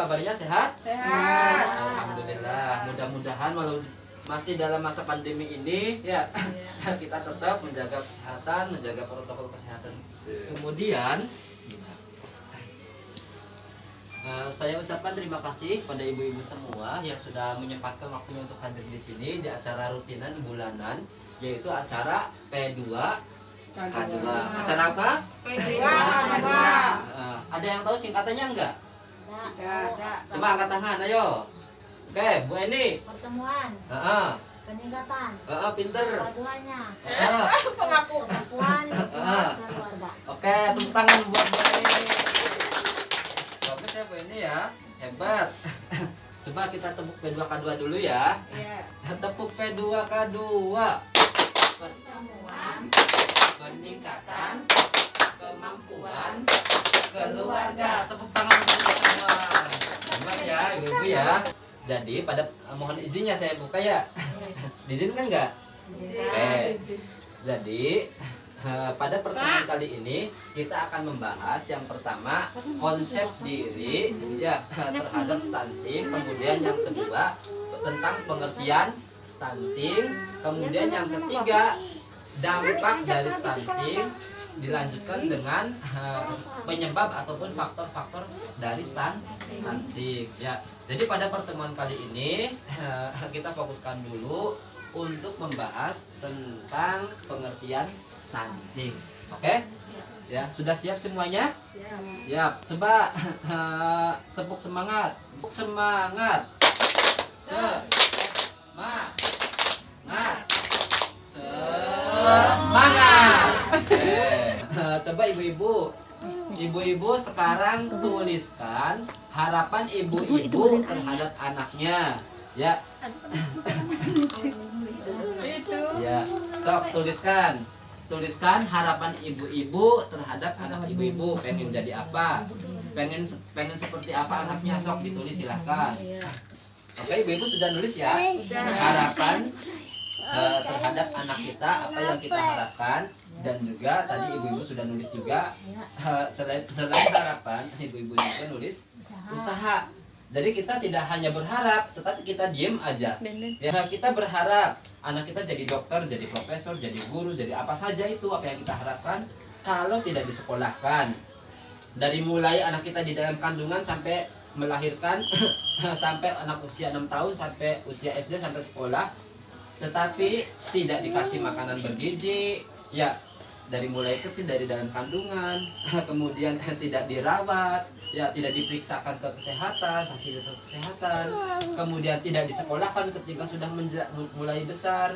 kabarnya sehat? Sehat. Alhamdulillah. Mudah-mudahan walau masih dalam masa pandemi ini ya kita tetap menjaga kesehatan, menjaga protokol kesehatan. Kemudian saya ucapkan terima kasih pada ibu-ibu semua yang sudah menyempatkan waktunya untuk hadir di sini di acara rutinan bulanan, yaitu acara P2 K2. Acara apa? P2 K2. Ada yang tahu singkatannya enggak? Ada. Coba angkat tangan, ayo. Oke, Bu Eni. Pertemuan, peningkatan, Pinter. keduanya, Pengakuan. keluarga. Oke, tepuk tangan buat Bu Eni. Bagus ya Bu Eni ya, hebat. Coba kita tepuk P2 K2 dulu ya. Iya. Tepuk P2 K2. Pertemuan, Peningkatan kemampuan keluarga. Tepuk tangan untuk kita semua. Hebat ya ibu-ibu ya. Jadi pada mohon izinnya saya buka ya. Diizinkan nggak? Oke. Jadi pada pertemuan kali ini kita akan membahas yang pertama konsep diri ya terhadap stunting, kemudian yang kedua tentang pengertian stunting, kemudian yang ketiga dampak dari stunting, dilanjutkan dengan penyebab ataupun faktor-faktor dari stunting ya. Jadi pada pertemuan kali ini kita fokuskan dulu untuk membahas tentang pengertian stunting. Oke? Ya, sudah siap semuanya? Siap. Coba tepuk semangat. Semangat. Semangat. Semangat. Coba ibu-ibu. Ibu-ibu sekarang tuliskan harapan ibu-ibu terhadap anaknya. Ya. Ya, sok tuliskan. Tuliskan harapan ibu-ibu terhadap anak ibu-ibu. Pengen jadi apa? Pengen seperti apa anaknya? Sok ditulis silahkan. Oke, ibu-ibu sudah nulis ya? Harapan terhadap anak kita, apa yang kita harapkan. Dan juga tadi ibu-ibu sudah nulis juga selain harapan, ibu-ibu juga nulis usaha. Jadi kita tidak hanya berharap, tetapi kita diem aja. Ya, kita berharap anak kita jadi dokter, jadi profesor, jadi guru, jadi apa saja itu apa yang kita harapkan. Kalau tidak disekolahkan, dari mulai anak kita di dalam kandungan sampai melahirkan, sampai anak usia 6 tahun, sampai usia SD, sampai sekolah, tetapi tidak dikasih makanan bergizi, ya dari mulai kecil dari dalam kandungan, kemudian tidak dirawat, ya tidak diperiksakan ke kesehatan, fasilitas kesehatan, kemudian tidak disekolahkan ketika sudah mulai besar,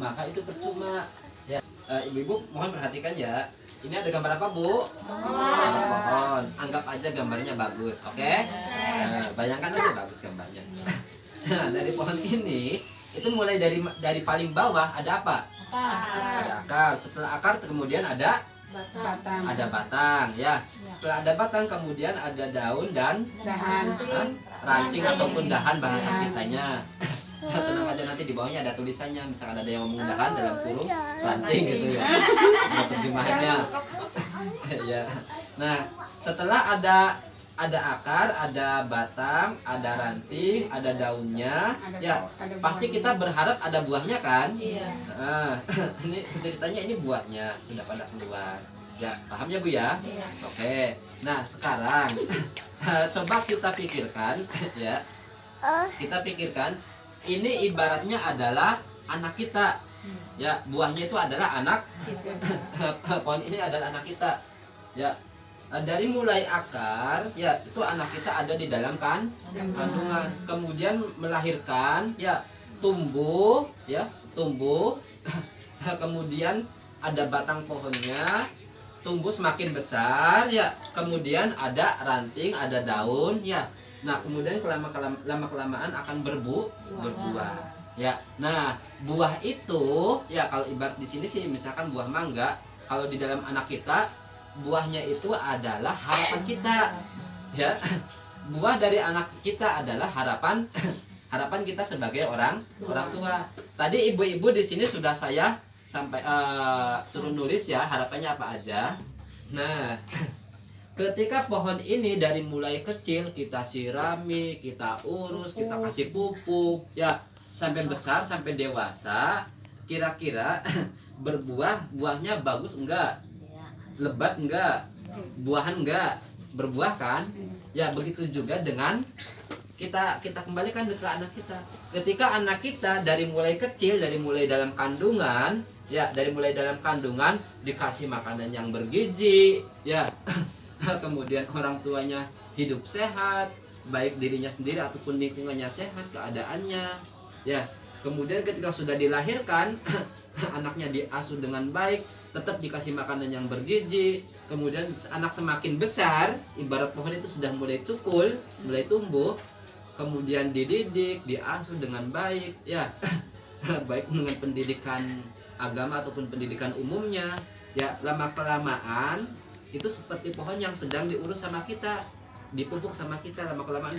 maka itu percuma. Ya, ibu-ibu mohon perhatikan ya. Ini ada gambar apa, Bu? Ada pohon. Anggap aja gambarnya bagus, oke? Bayangkan aja bagus gambarnya. Nah, dari pohon ini itu mulai dari paling bawah ada apa? Ada akar. Setelah akar kemudian ada batang ya. Setelah ada batang kemudian ada daun dan ranting ataupun dahan bahasa kitanya. Tenang aja, nanti di bawahnya ada tulisannya, misalkan ada yang ngomong dahan dalam kurung ranting gitu ya. Ada terjemahannya. Ya. Nah, setelah ada akar, ada batang, ada ranting, ada daunnya, ya pasti kita berharap ada buahnya kan? Iya. Ini ceritanya ini buahnya sudah pada keluar. Ya, paham ya Bu ya? Iya. Oke. Nah, sekarang coba kita pikirkan ya. Kita pikirkan ini ibaratnya adalah anak kita. Ya, buahnya itu adalah anak. Pohon ini adalah anak kita. Ya. Dari mulai akar ya itu anak kita ada di dalam kandungan, kemudian melahirkan ya tumbuh kemudian ada batang pohonnya, tumbuh semakin besar ya, kemudian ada ranting, ada daun ya. Nah, kemudian lama kelamaan akan berbuah ya. Nah, buah itu ya kalau ibarat di sini sih misalkan buah mangga, kalau di dalam anak kita buahnya itu adalah harapan kita ya. Buah dari anak kita adalah harapan kita sebagai orang tua. Tadi ibu-ibu di sini sudah saya suruh nulis ya harapannya apa aja. Nah, ketika pohon ini dari mulai kecil kita sirami, kita urus, kita kasih pupuk, ya sampai besar, sampai dewasa, kira-kira buahnya bagus enggak? Ya. Lebat enggak? Buahan enggak? Berbuah kan? Ya begitu juga dengan kita kembalikan ke anak kita. Ketika anak kita dari mulai kecil, dari mulai dalam kandungan, ya dari mulai dalam kandungan dikasih makanan yang bergizi, ya kemudian orang tuanya hidup sehat, baik dirinya sendiri ataupun lingkungannya sehat keadaannya, ya kemudian ketika sudah dilahirkan anaknya diasuh dengan baik, tetap dikasih makanan yang bergizi, kemudian anak semakin besar, ibarat pohon itu sudah mulai cukul, mulai tumbuh, kemudian dididik, diasuh dengan baik, ya baik dengan pendidikan agama ataupun pendidikan umumnya, ya lama kelamaan itu seperti pohon yang sedang diurus sama kita, dipupuk sama kita, lama kelamaan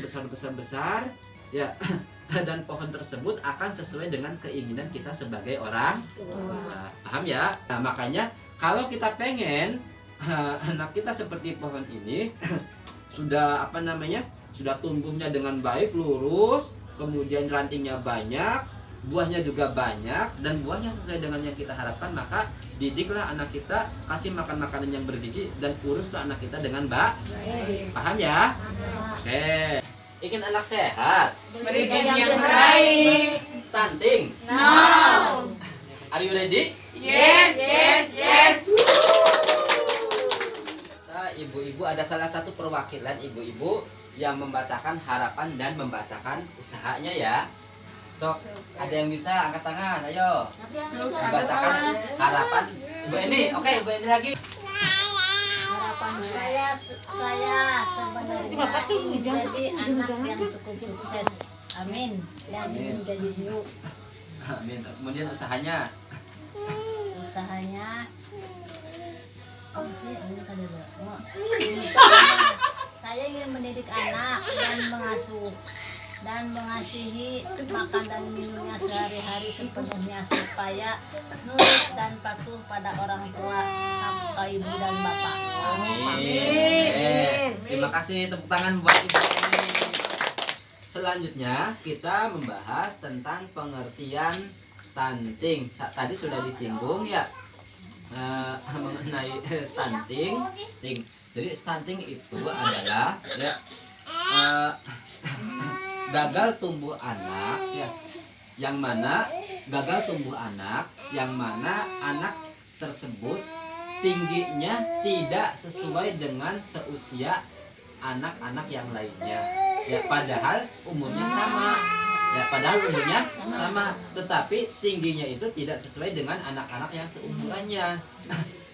besar, ya dan pohon tersebut akan sesuai dengan keinginan kita sebagai orang tua. Paham ya? Nah, makanya kalau kita pengen anak kita seperti pohon ini sudah sudah tumbuhnya dengan baik, lurus, kemudian rantingnya banyak, buahnya juga banyak, dan buahnya sesuai dengan yang kita harapkan, maka didiklah anak kita, kasih makan makanan yang bergizi, dan uruslah anak kita dengan baik. Paham ya? Oke. Ingin anak sehat, Berikan yang terbaik. stunting. No. Are you ready? Yes, yes, yes. Nah, ibu-ibu ada salah satu perwakilan ibu-ibu yang membahasakan harapan dan membahasakan usahanya ya. Sok, ada yang bisa angkat tangan, ayo. Tapi yang itu Membahasakan harapan. Ibu ini, oke, Ibu ini lagi. harapan saya sebenarnya ingin jadi anak yang cukup sukses. Amin. Yang ingin jadi guru. Amin. Kemudian usahanya. Usahanya saya ingin mendidik anak dan mengasuh dan mengasihi makan dan minumnya sehari-hari sepenuhnya supaya nurut dan patuh pada orang tua sampai ibu dan bapak. Amin. Terima kasih, tepuk tangan buat ibu ini. Selanjutnya kita membahas tentang pengertian stunting. Tadi sudah disinggung ya mengenai stunting. Jadi stunting itu adalah ya gagal tumbuh anak ya, yang mana anak tersebut tingginya tidak sesuai dengan seusia anak-anak yang lainnya ya, padahal umurnya sama, tetapi tingginya itu tidak sesuai dengan anak-anak yang seumurannya.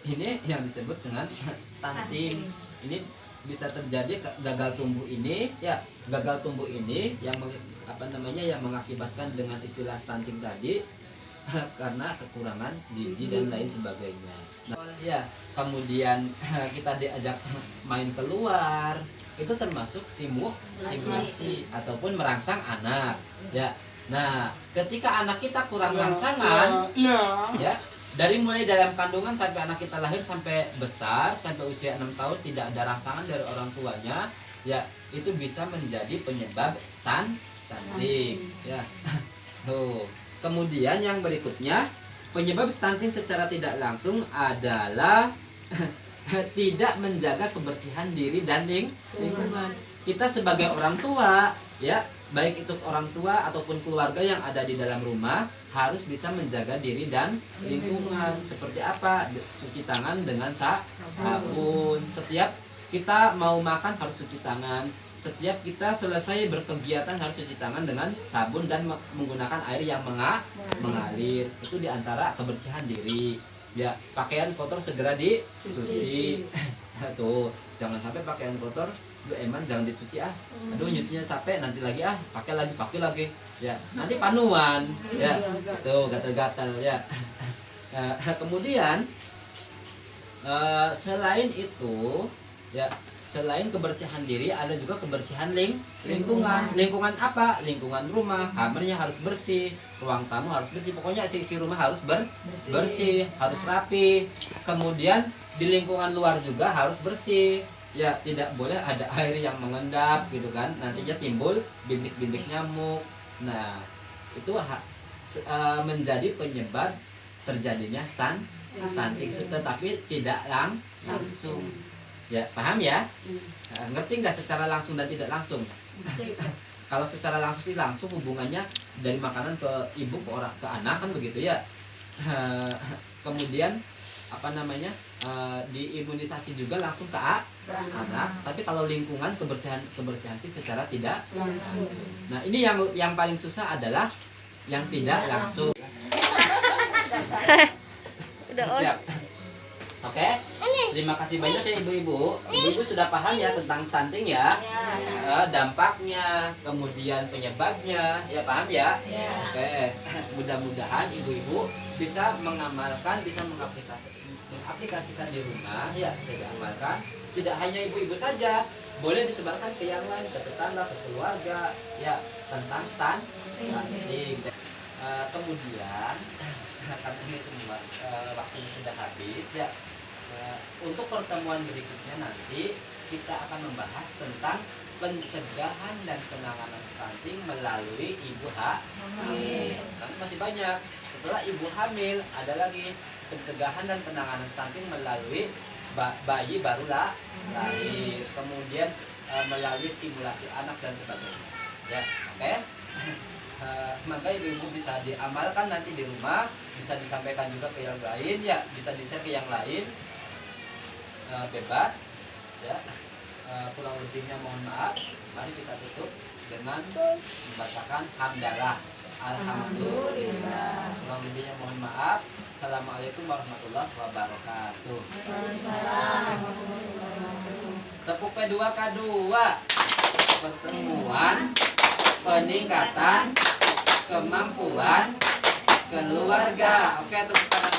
Ini yang disebut dengan stunting. Ini bisa terjadi gagal tumbuh ini yang yang mengakibatkan dengan istilah stunting tadi karena kekurangan gizi dan lain sebagainya. Nah, ya, kemudian kita diajak main keluar, itu termasuk stimulasi ataupun merangsang anak. Ya. Nah, ketika anak kita kurang rangsangan, ya, dari mulai dalam kandungan sampai anak kita lahir sampai besar, sampai usia 6 tahun tidak ada rangsangan dari orang tuanya, ya, itu bisa menjadi penyebab stunting. Ya. Tuh. Kemudian yang berikutnya, penyebab stunting secara tidak langsung adalah tidak menjaga kebersihan diri dan lingkungan. Kita sebagai orang tua, ya, baik itu orang tua ataupun keluarga yang ada di dalam rumah, harus bisa menjaga diri dan lingkungan. Seperti apa? Cuci tangan dengan sabun. Setiap kita mau makan harus cuci tangan. Setiap kita selesai berkegiatan harus cuci tangan dengan sabun dan menggunakan air yang mengalir. Itu diantara kebersihan diri. Ya, pakaian kotor segera dicuci. Tuh, jangan sampai pakaian kotor, eman jangan dicuci ah. Aduh, nyucinya capek, nanti lagi ah, pakai lagi. Ya, nanti panuan. Ya, tuh gatal-gatal ya. Kemudian selain itu, ya, selain kebersihan diri ada juga kebersihan lingkungan. Lingkungan apa? Lingkungan rumah, kamarnya harus bersih, ruang tamu harus bersih, pokoknya isi rumah harus bersih, harus rapi. Kemudian di lingkungan luar juga harus bersih. ya tidak boleh ada air yang mengendap gitu kan, nantinya timbul bintik-bintik nyamuk. Nah itu menjadi penyebab terjadinya stunting, tetapi tidak langsung. Ya paham ya? Ngerti nggak secara langsung dan tidak langsung? Kalau secara langsung sih langsung hubungannya dari makanan ke ibu ke orang ke anak kan begitu ya. Kemudian apa namanya, diimunisasi juga langsung ke anak. Tapi kalau lingkungan kebersihan sih secara tidak langsung. Nah ini yang paling susah adalah yang tidak langsung. Siap. Oke, terima kasih banyak ya ibu-ibu. Ibu-ibu sudah paham ya tentang stunting ya, dampaknya, kemudian penyebabnya, ya paham ya? Oke, mudah-mudahan ibu-ibu bisa mengamalkan, bisa mengaplikasikan di rumah, ya, bisa diamalkan. Tidak hanya ibu-ibu saja, boleh disebarkan ke yang lain, ke tetangga, ke keluarga, ya, tentang stunting. Kemudian karena ini semua waktunya sudah habis ya, untuk pertemuan berikutnya nanti kita akan membahas tentang pencegahan dan penanganan stunting melalui ibu hamil. Nanti masih banyak. Setelah ibu hamil ada lagi pencegahan dan penanganan stunting melalui bayi baru lahir, kemudian melalui stimulasi anak dan sebagainya. Ya, oke. Maka ibu-ibu bisa diamalkan nanti di rumah, bisa disampaikan juga ke yang lain ya, bisa di-share ke yang lain, bebas ya. Kurang lebihnya mohon maaf. Mari kita tutup dengan membacakan hamdalah. Alhamdulillah. Kurang lebihnya mohon maaf. Assalamualaikum warahmatullahi wabarakatuh. Tepuk P2K2. Pertemuan peningkatan kemampuan keluarga. Oke, tepuk tangan.